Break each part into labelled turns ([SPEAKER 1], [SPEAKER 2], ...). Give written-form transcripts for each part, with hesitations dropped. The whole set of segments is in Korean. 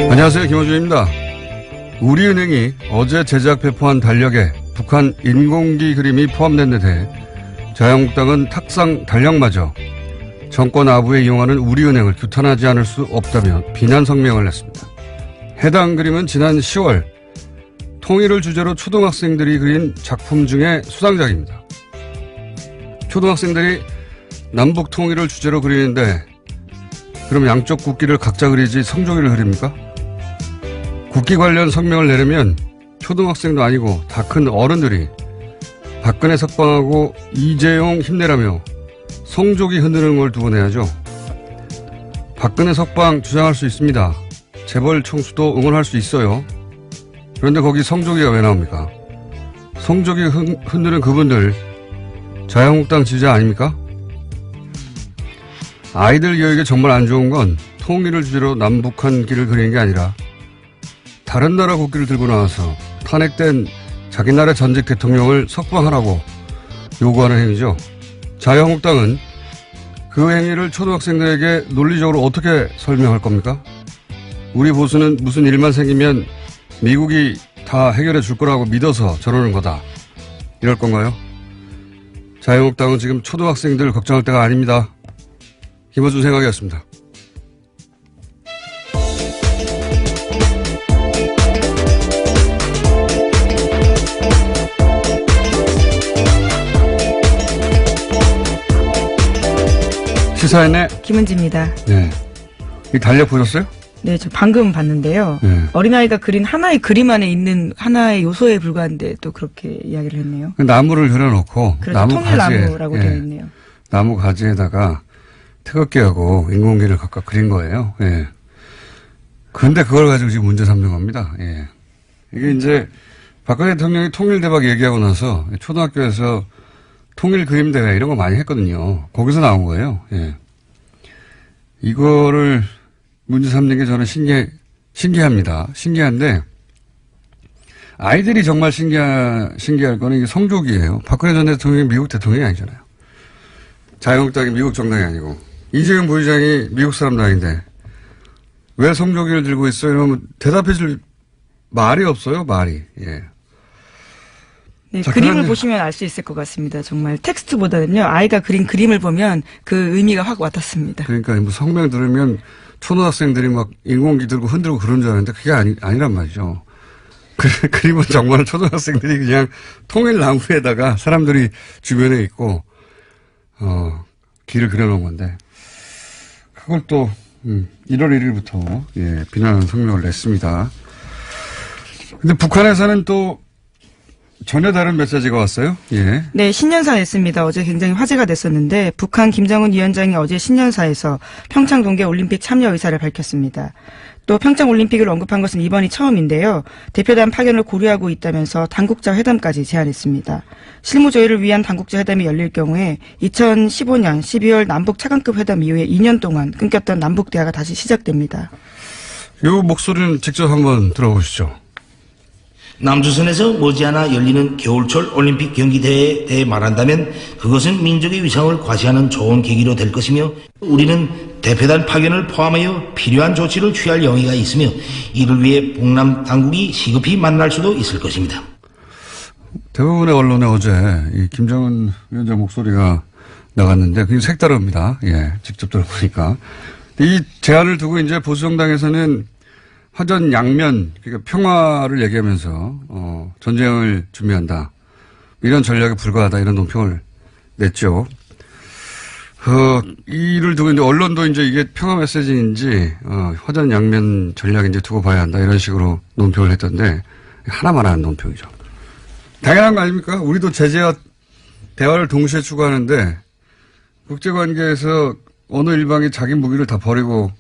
[SPEAKER 1] 안녕하세요. 김호준입니다. 우리은행이 어제 제작 배포한 달력에 북한 인공기 그림이 포함된 데 대해 자유한국당은 탁상 달력마저 정권 아부에 이용하는 우리은행을 규탄하지 않을 수 없다며 비난 성명을 냈습니다. 해당 그림은 지난 10월 통일을 주제로 초등학생들이 그린 작품 중에 수상작입니다. 초등학생들이 남북 통일을 주제로 그리는데 그럼 양쪽 국기를 각자 그리지 성조기를 그립니까? 국기 관련 성명을 내려면 초등학생도 아니고 다 큰 어른들이 박근혜 석방하고 이재용 힘내라며 성조기 흔드는 걸 두고 내야죠. 박근혜 석방 주장할 수 있습니다. 재벌 총수도 응원할 수 있어요. 그런데 거기 성조기가 왜 나옵니까? 성조기 흔드는 그분들 자유한국당 지지자 아닙니까? 아이들 교육에 정말 안 좋은 건 통일을 주제로 남북한 길을 그리는 게 아니라 다른 나라 국기를 들고 나와서 탄핵된 자기 나라 전직 대통령을 석방하라고 요구하는 행위죠. 자유한국당은 그 행위를 초등학생들에게 논리적으로 어떻게 설명할 겁니까? 우리 보수는 무슨 일만 생기면 미국이 다 해결해 줄 거라고 믿어서 저러는 거다. 이럴 건가요? 자유한국당은 지금 초등학생들 걱정할 때가 아닙니다. 김어준 생각이었습니다. 시사인의
[SPEAKER 2] 김은지입니다.
[SPEAKER 1] 네. 이 달력 보셨어요?
[SPEAKER 2] 네, 저 방금 봤는데요. 네. 어린아이가 그린 하나의 그림 안에 있는 하나의 요소에 불과한데 또 그렇게 이야기를 했네요.
[SPEAKER 1] 나무를 그려놓고
[SPEAKER 2] 그렇죠. 나무 통일나무라고 되어 있네요.
[SPEAKER 1] 나무 가지에다가 태극기하고 인공기를 각각 그린 거예요. 예. 그런데 그걸 가지고 지금 문제 삼는 겁니다. 예. 이게 이제 박근혜 대통령이 통일대박 얘기하고 나서 초등학교에서 통일 그림 대회 이런 거 많이 했거든요. 거기서 나온 거예요. 예. 이거를 문제 삼는 게 저는 신기합니다. 신기한데 아이들이 정말 신기할 거는 이게 성조기예요. 박근혜 전 대통령이 미국 대통령이 아니잖아요. 자유한국당이 미국 정당이 아니고 이재용 부의장이 미국 사람도 아닌데 왜 성조기를 들고 있어요? 이러면 대답해 줄 말이 없어요. 말이. 예.
[SPEAKER 2] 네, 자, 그림을 보시면 알 수 있을 것 같습니다. 정말 텍스트보다는요. 아이가 그린 그림을 보면 그 의미가 확 와닿습니다.
[SPEAKER 1] 그러니까 뭐 성명 들으면 초등학생들이 막 인공기 들고 흔들고 그런 줄 알았는데 그게 아니란 말이죠. 그림은 정말 초등학생들이 그냥 통일나무에다가 사람들이 주변에 있고 길을 그려놓은 건데 그걸 또 1월 1일부터 예, 비난 성명을 냈습니다. 근데 북한에서는 또 전혀 다른 메시지가 왔어요? 예.
[SPEAKER 2] 네, 신년사 냈습니다. 어제 굉장히 화제가 됐었는데 북한 김정은 위원장이 어제 신년사에서 평창 동계올림픽 참여 의사를 밝혔습니다. 또 평창올림픽을 언급한 것은 이번이 처음인데요. 대표단 파견을 고려하고 있다면서 당국자 회담까지 제안했습니다. 실무 조율을 위한 당국자 회담이 열릴 경우에 2015년 12월 남북 차관급 회담 이후에 2년 동안 끊겼던 남북 대화가 다시 시작됩니다.
[SPEAKER 1] 이 목소리는 직접 한번 들어보시죠.
[SPEAKER 3] 남조선에서 머지않아 열리는 겨울철 올림픽 경기대회에 대해 말한다면 그것은 민족의 위상을 과시하는 좋은 계기로 될 것이며 우리는 대표단 파견을 포함하여 필요한 조치를 취할 용의가 있으며 이를 위해 북남 당국이 시급히 만날 수도 있을 것입니다.
[SPEAKER 1] 대부분의 언론에 어제 이 김정은 위원장 목소리가 나갔는데 그게 색다릅니다. 예, 직접 들어보니까. 이 제안을 두고 이제 보수정당에서는 화전 양면, 그러니까 평화를 얘기하면서, 전쟁을 준비한다. 이런 전략에 불과하다. 이런 논평을 냈죠. 이를 두고 이제 언론도 이제 이게 평화 메시지인지, 화전 양면 전략인지 두고 봐야 한다. 이런 식으로 논평을 했던데, 하나만 하는 논평이죠. 당연한 거 아닙니까? 우리도 제재와 대화를 동시에 추구하는데, 국제관계에서 어느 일방이 자기 무기를 다 버리고,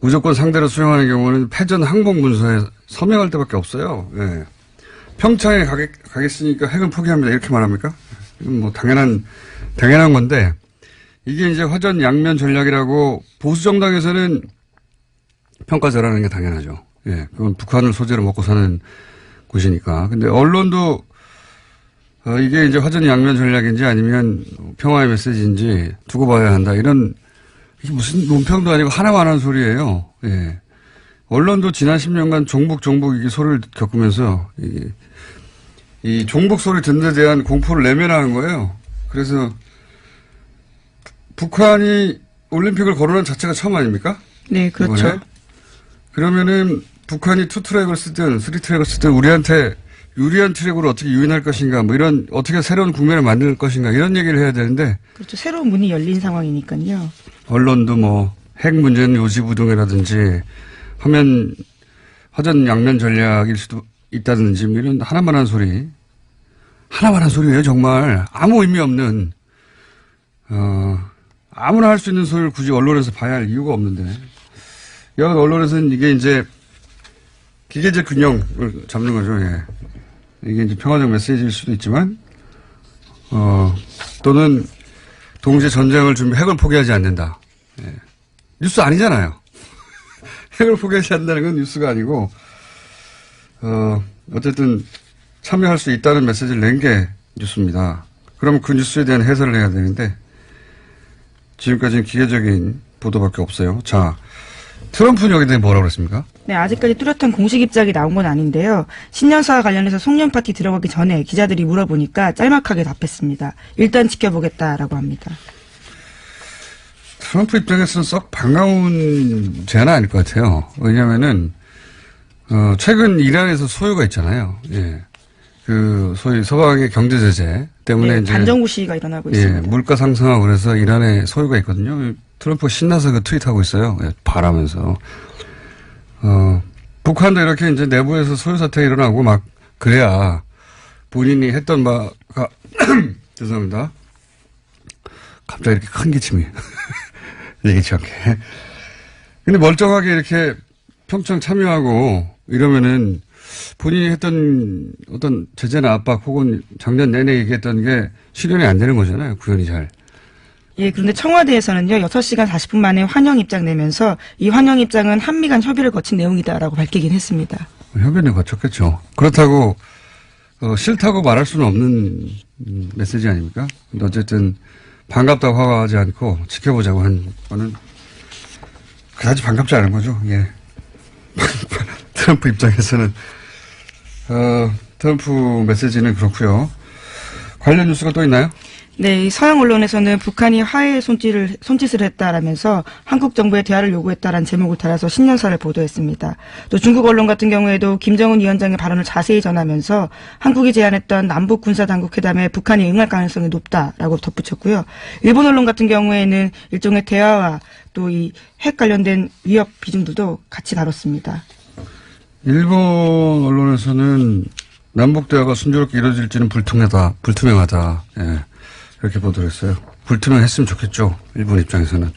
[SPEAKER 1] 무조건 상대로 수용하는 경우는 패전 항복 문서에 서명할 때밖에 없어요. 예. 평창에 가겠으니까 핵은 포기합니다. 이렇게 말합니까? 이건 뭐 당연한 건데 이게 이제 화전 양면 전략이라고 보수 정당에서는 평가 잘하는 게 당연하죠. 예. 그건 북한을 소재로 먹고 사는 곳이니까. 근데 언론도 이게 이제 화전 양면 전략인지 아니면 평화의 메시지인지 두고 봐야 한다. 이런 이게 무슨 논평도 아니고 하나만 하는 소리예요. 예. 언론도 지난 10년간 종북 이 소리를 겪으면서 이 종북 소리 듣는 데 대한 공포를 내면화한 거예요. 그래서 북한이 올림픽을 거론한 자체가 처음 아닙니까?
[SPEAKER 2] 네, 그렇죠.
[SPEAKER 1] 이번에? 그러면은 북한이 투트랙을 쓰든 쓰리트랙을 쓰든 우리한테 유리한 트랙으로 어떻게 유인할 것인가, 뭐 이런 어떻게 새로운 국면을 만들 것인가 이런 얘기를 해야 되는데.
[SPEAKER 2] 그렇죠. 새로운 문이 열린 상황이니까요.
[SPEAKER 1] 언론도 뭐 핵 문제는 요지부동이라든지 화전 양면 전략일 수도 있다든지 뭐 이런 하나만한 소리예요 정말. 아무 의미 없는 아무나 할 수 있는 소리를 굳이 언론에서 봐야 할 이유가 없는데. 여하튼 언론에서는 이게 이제 기계적 균형을 잡는 거죠. 예. 이게 이제 평화적 메시지일 수도 있지만, 또는 동시에 전쟁을 핵을 포기하지 않는다. 예. 뉴스 아니잖아요. 핵을 포기하지 않는다는 건 뉴스가 아니고, 어쨌든 참여할 수 있다는 메시지를 낸 게 뉴스입니다. 그럼 그 뉴스에 대한 해설을 해야 되는데, 지금까지는 기계적인 보도밖에 없어요. 자, 트럼프는 여기에 대해 뭐라고 그랬습니까?
[SPEAKER 2] 네, 아직까지 뚜렷한 공식 입장이 나온 건 아닌데요. 신년사와 관련해서 송년 파티 들어가기 전에 기자들이 물어보니까 짤막하게 답했습니다. 일단 지켜보겠다라고 합니다.
[SPEAKER 1] 트럼프 입장에서는 썩 반가운 제안은 아닐 것 같아요. 왜냐면은, 최근 이란에서 소요가 있잖아요. 예. 소위 서방의 경제 제재 때문에
[SPEAKER 2] 네,
[SPEAKER 1] 이제.
[SPEAKER 2] 반정부 시위가 일어나고
[SPEAKER 1] 예,
[SPEAKER 2] 있습니다.
[SPEAKER 1] 물가 상승하고 그래서 이란에 소요가 있거든요. 트럼프가 신나서 그 트윗하고 있어요. 예, 바라면서. 북한도 이렇게 이제 내부에서 소요 사태가 일어나고 막 그래야 본인이 했던 바가 죄송합니다. 갑자기 이렇게 큰 기침이 얘기치 않게. 근데 멀쩡하게 이렇게 평창 참여하고 이러면은 본인이 했던 어떤 제재나 압박 혹은 작년 내내 얘기했던 게 실현이 안 되는 거잖아요. 구현이 잘.
[SPEAKER 2] 예, 그런데 청와대에서는요, 6시간 40분 만에 환영 입장 내면서 이 환영 입장은 한미 간 협의를 거친 내용이다라고 밝히긴 했습니다.
[SPEAKER 1] 협의는 거쳤겠죠. 그렇다고, 싫다고 말할 수는 없는 메시지 아닙니까? 근데 어쨌든 반갑다고 화가하지 않고 지켜보자고 한 거는 그다지 반갑지 않은 거죠. 예. 트럼프 입장에서는, 트럼프 메시지는 그렇고요. 관련 뉴스가 또 있나요?
[SPEAKER 2] 네, 이 서양 언론에서는 북한이 화해의 손짓을 했다라면서 한국 정부에 대화를 요구했다라는 제목을 달아서 신년사를 보도했습니다. 또 중국 언론 같은 경우에도 김정은 위원장의 발언을 자세히 전하면서 한국이 제안했던 남북 군사당국 회담에 북한이 응할 가능성이 높다라고 덧붙였고요. 일본 언론 같은 경우에는 일종의 대화와 또 이 핵 관련된 위협 비중들도 같이 다뤘습니다.
[SPEAKER 1] 일본 언론에서는 남북 대화가 순조롭게 이루어질지는 불투명하다. 예. 이렇게 보도를 했어요. 불투명했으면 좋겠죠. 일본 입장에서는.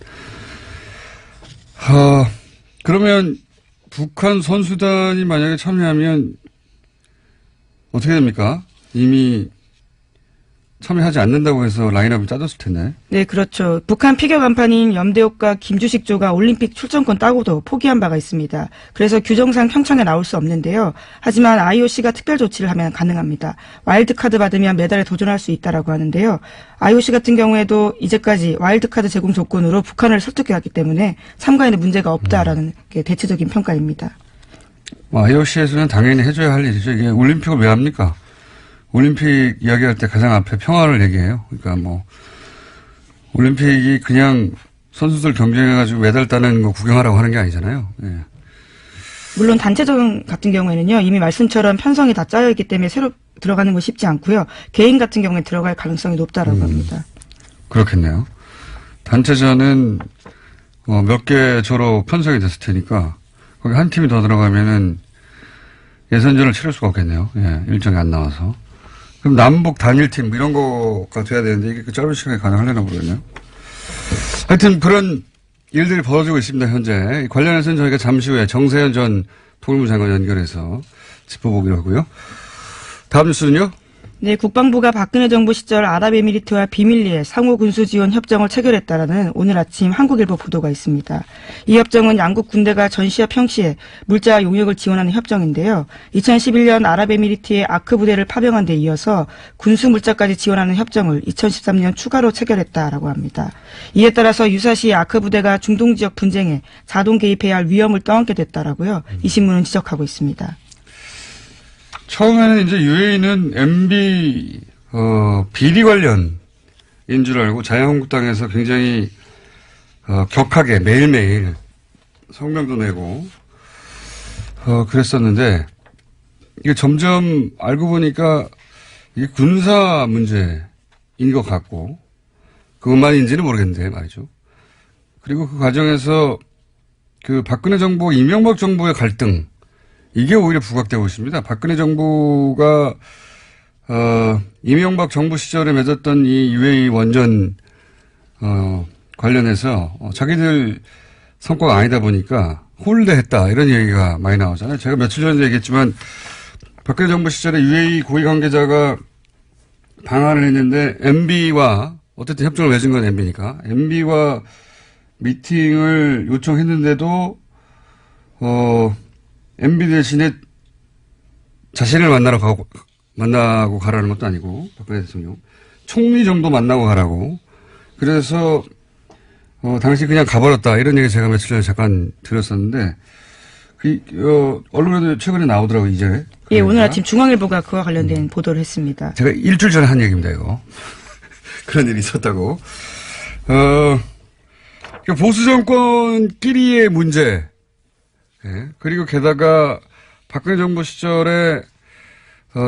[SPEAKER 1] 그러면 북한 선수단이 만약에 참여하면 어떻게 됩니까? 이미 참여하지 않는다고 해서 라인업을 짜졌을 텐데.
[SPEAKER 2] 네, 그렇죠. 북한 피겨 간판인 염대옥과 김주식조가 올림픽 출전권 따고도 포기한 바가 있습니다. 그래서 규정상 평창에 나올 수 없는데요. 하지만 IOC가 특별 조치를 하면 가능합니다. 와일드카드 받으면 메달에 도전할 수 있다라고 하는데요. IOC 같은 경우에도 이제까지 와일드카드 제공 조건으로 북한을 설득해왔기 때문에 참가에는 문제가 없다라는 게 대체적인 평가입니다.
[SPEAKER 1] IOC에서는 당연히 해줘야 할 일이죠. 이게 올림픽을 왜 합니까? 올림픽 이야기할 때 가장 앞에 평화를 얘기해요. 그러니까 뭐 올림픽이 그냥 선수들 경쟁해가지고 메달 따는 거 구경하라고 하는 게 아니잖아요. 예.
[SPEAKER 2] 물론 단체전 같은 경우에는요. 이미 말씀처럼 편성이 다 짜여 있기 때문에 새로 들어가는 건 쉽지 않고요. 개인 같은 경우에 들어갈 가능성이 높다라고 합니다.
[SPEAKER 1] 그렇겠네요. 단체전은 몇 개 조로 편성이 됐을 테니까 거기 한 팀이 더 들어가면은 예선전을 치를 수가 없겠네요. 예, 일정이 안 나와서. 그럼 남북 단일팀 이런 거가 돼야 되는데 이게 그 짧은 시간에 가능하려나 모르겠네요. 하여튼 그런 일들이 벌어지고 있습니다. 현재. 관련해서는 저희가 잠시 후에 정세현 전 통일부 장관 연결해서 짚어보기로 하고요. 다음 뉴스는요?
[SPEAKER 2] 네, 국방부가 박근혜 정부 시절 아랍에미리트와 비밀리에 상호 군수 지원 협정을 체결했다라는 오늘 아침 한국일보 보도가 있습니다. 이 협정은 양국 군대가 전시와 평시에 물자와 용역을 지원하는 협정인데요. 2011년 아랍에미리트의 아크 부대를 파병한 데 이어서 군수 물자까지 지원하는 협정을 2013년 추가로 체결했다라고 합니다. 이에 따라서 유사시 아크 부대가 중동 지역 분쟁에 자동 개입해야 할 위험을 떠안게 됐다라고요. 이 신문은 지적하고 있습니다.
[SPEAKER 1] 처음에는 이제 UAE는 MB 비리 관련인 줄 알고 자유한국당에서 굉장히 격하게 매일매일 성명도 내고 그랬었는데 이게 점점 알고 보니까 이게 군사 문제인 것 같고 그것만인지는 모르겠는데 말이죠. 그리고 그 과정에서 그 박근혜 정부, 이명박 정부의 갈등 이게 오히려 부각되고 있습니다. 박근혜 정부가 이명박 정부 시절에 맺었던 이 UAE 원전 관련해서 자기들 성과가 아니다 보니까 홀대했다 이런 얘기가 많이 나오잖아요. 제가 며칠 전에 얘기했지만 박근혜 정부 시절에 UAE 고위 관계자가 방한을 했는데 MB와 어쨌든 협정을 맺은 건 MB니까 MB와 미팅을 요청했는데도 MB 대신에 자신을 만나고 가라는 것도 아니고, 박근혜 대통령. 총리 정도 만나고 가라고. 그래서, 당시 그냥 가버렸다. 이런 얘기 제가 며칠 전에 잠깐 들었었는데, 언론에도 최근에 나오더라고요, 이제.
[SPEAKER 2] 예, 오늘 아침 중앙일보가 그와 관련된 보도를 했습니다.
[SPEAKER 1] 제가 일주일 전에 한 얘기입니다, 이거. 그런 일이 있었다고. 보수 정권끼리의 문제, 예. 그리고 게다가 박근혜 정부 시절에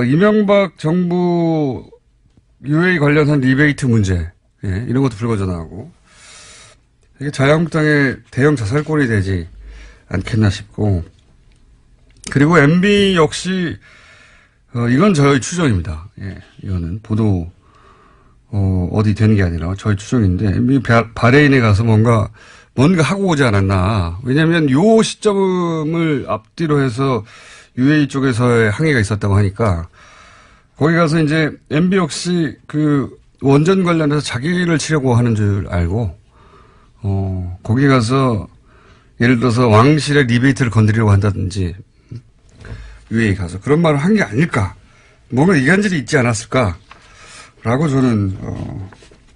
[SPEAKER 1] 이명박 정부 UAE 관련한 리베이트 문제, 예. 이런 것도 불거져 나오고 이게 자유한국당의 대형 자살골이 되지 않겠나 싶고 그리고 MB 역시 이건 저희 추정입니다. 예. 이거는 보도 어디 되는 게 아니라 저희 추정인데 MB 바레인에 가서 뭔가 하고 오지 않았나. 왜냐하면 요 시점을 앞뒤로 해서 UAE 쪽에서의 항의가 있었다고 하니까 거기 가서 이제 MB 역시 그 원전 관련해서 자기를 치려고 하는 줄 알고 거기 가서 예를 들어서 왕실의 리베이트를 건드리려고 한다든지 UAE 가서 그런 말을 한 게 아닐까. 뭔가 이간질이 있지 않았을까라고 저는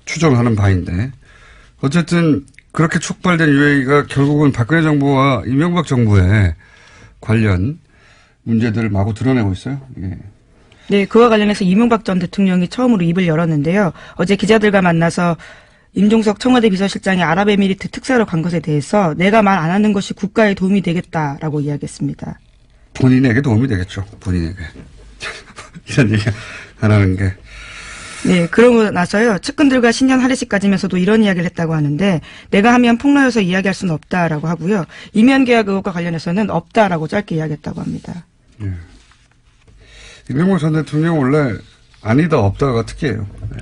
[SPEAKER 1] 추정하는 바인데 어쨌든 그렇게 촉발된 UAE가 결국은 박근혜 정부와 이명박 정부의 관련 문제들을 마구 드러내고 있어요. 예.
[SPEAKER 2] 네, 그와 관련해서 이명박 전 대통령이 처음으로 입을 열었는데요. 어제 기자들과 만나서 임종석 청와대 비서실장이 아랍에미리트 특사로 간 것에 대해서 내가 말 안 하는 것이 국가에 도움이 되겠다라고 이야기했습니다.
[SPEAKER 1] 본인에게 도움이 되겠죠. 본인에게. 이런 얘기 안 하는 게.
[SPEAKER 2] 네, 그러고 나서요. 측근들과 신년 할애식 가지면서도 이런 이야기를 했다고 하는데 내가 하면 폭로여서 이야기할 수는 없다라고 하고요. 이면 계약 의혹과 관련해서는 없다라고 짧게 이야기했다고 합니다.
[SPEAKER 1] 예. 이명박 전 대통령 원래 아니다 없다가 특이해요. 네.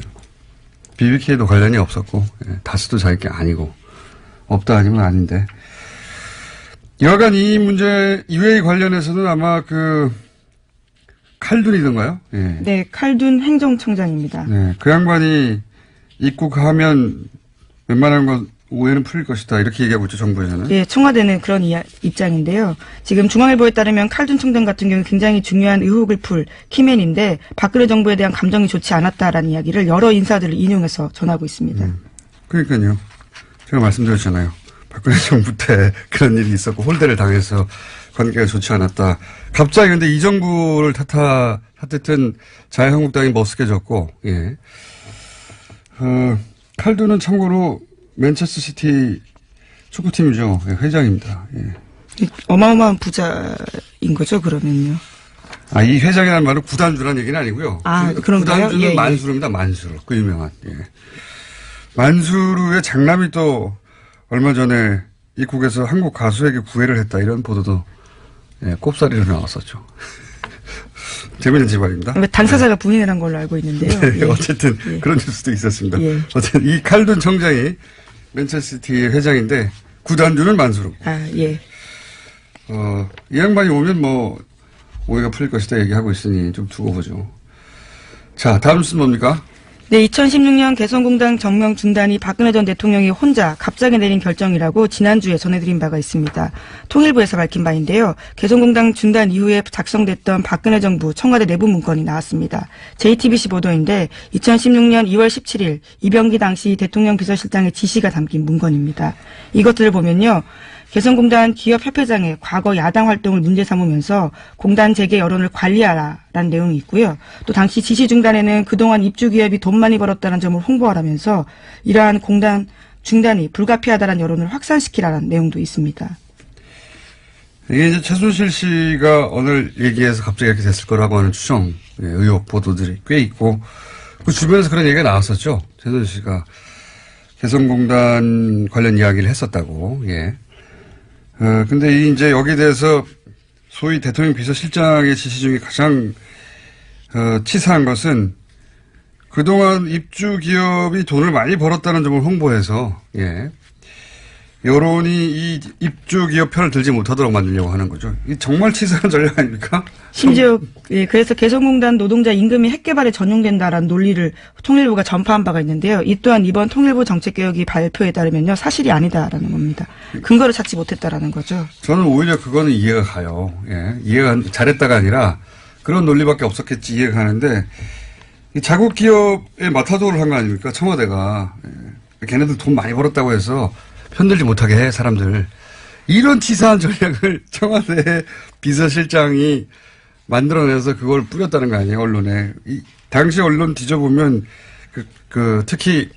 [SPEAKER 1] BBK도 관련이 없었고 다스도 자기 게 아니고 없다 아니면 아닌데 여하간 이 문제 UAE 관련해서는 아마 그 칼둔이던가요? 예.
[SPEAKER 2] 네, 칼둔 행정청장입니다.
[SPEAKER 1] 네, 그 양반이 입국하면 웬만한 건 오해는 풀릴 것이다. 이렇게 얘기하고 있죠, 정부에서는.
[SPEAKER 2] 네, 청와대는 그런 입장인데요. 지금 중앙일보에 따르면 칼둔 청장 같은 경우 굉장히 중요한 의혹을 풀 키맨인데 박근혜 정부에 대한 감정이 좋지 않았다라는 이야기를 여러 인사들을 인용해서 전하고 있습니다.
[SPEAKER 1] 그러니까요. 제가 말씀드렸잖아요. 박근혜 정부 때 그런 일이 있었고 홀대를 당해서 관계가 좋지 않았다. 갑자기 근데 이 정부를 탓했던 자유한국당이 머쓱해졌고, 예. 칼둔은 참고로 맨체스터 시티 축구팀이죠. 예, 회장입니다. 예.
[SPEAKER 2] 어마어마한 부자인 거죠, 그러면요.
[SPEAKER 1] 이 회장이라는 말은 구단주라는 얘기는 아니고요.
[SPEAKER 2] 그런가요?
[SPEAKER 1] 구단주는
[SPEAKER 2] 예,
[SPEAKER 1] 만수르입니다. 만수르. 그 유명한. 예. 만수르의 장남이 또 얼마 전에 입국에서 한국 가수에게 구애를 했다. 이런 보도도 꼽사리로 나왔었죠. 재미있는 집안입니다.
[SPEAKER 2] 당사자가 부인을 한 걸로 알고 있는데요.
[SPEAKER 1] 네,
[SPEAKER 2] 예.
[SPEAKER 1] 어쨌든
[SPEAKER 2] 예.
[SPEAKER 1] 그런 뉴스도 있었습니다.
[SPEAKER 2] 예.
[SPEAKER 1] 어쨌든 이 칼둔 청장이 맨체스터시티의 회장인데 구단주는 만수르.
[SPEAKER 2] 예.
[SPEAKER 1] 이 양반이 오면 뭐 오해가 풀릴 것이다 얘기하고 있으니 좀 두고 보죠. 자, 다음 뉴스는 뭡니까?
[SPEAKER 2] 네, 2016년 개성공단 정명 중단이 박근혜 전 대통령이 혼자 갑자기 내린 결정이라고 지난주에 전해드린 바가 있습니다. 통일부에서 밝힌 바인데요. 개성공단 중단 이후에 작성됐던 박근혜 정부 청와대 내부 문건이 나왔습니다. JTBC 보도인데 2016년 2월 17일 이병기 당시 대통령 비서실장의 지시가 담긴 문건입니다. 이것들을 보면요. 개성공단 기업협회장의 과거 야당 활동을 문제 삼으면서 공단 재개 여론을 관리하라라는 내용이 있고요. 또 당시 지시 중단에는 그동안 입주기업이 돈 많이 벌었다는 점을 홍보하라면서 이러한 공단 중단이 불가피하다는 여론을 확산시키라는 내용도 있습니다.
[SPEAKER 1] 이게 이제 최순실 씨가 오늘 얘기해서 갑자기 이렇게 됐을 거라고 하는 추정, 의혹 보도들이 꽤 있고 그 주변에서 그런 얘기가 나왔었죠. 최순실 씨가 개성공단 관련 이야기를 했었다고. 예. 근데 이제 여기에 대해서 소위 대통령 비서실장의 지시 중에 가장 치사한 것은 그동안 입주 기업이 돈을 많이 벌었다는 점을 홍보해서 예. 여론이 이 입주 기업 편을 들지 못하도록 만들려고 하는 거죠. 이 정말 치사한 전략 아닙니까?
[SPEAKER 2] 심지어 예, 그래서 개성공단 노동자 임금이 핵개발에 전용된다라는 논리를 통일부가 전파한 바가 있는데요. 이 또한 이번 통일부 정책개혁이 발표에 따르면요. 사실이 아니다라는 겁니다. 근거를 찾지 못했다라는 거죠.
[SPEAKER 1] 저는 오히려 그거는 이해가 가요. 예. 이해가 잘했다가 아니라 그런 논리밖에 없었겠지 이해가 가는데 이 자국 기업에 마타도를 한 거 아닙니까? 청와대가. 예. 걔네들 돈 많이 벌었다고 해서 편들지 못하게 해 사람들. 이런 치사한 전략을 청와대 비서실장이 만들어내서 그걸 뿌렸다는 거 아니에요, 언론에. 당시 언론 뒤져보면, 특히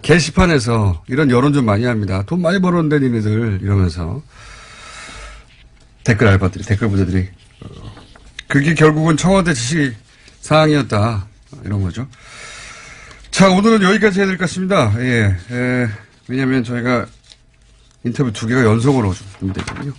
[SPEAKER 1] 게시판에서 이런 여론 좀 많이 합니다. 돈 많이 벌었는데, 니네들. 이러면서. 댓글 알바들이, 댓글 부자들이. 그게 결국은 청와대 지시 사항이었다. 이런 거죠. 자, 오늘은 여기까지 해야 될 것 같습니다. 예. 왜냐면 저희가 인터뷰 2개가 연속으로 준비되거든요.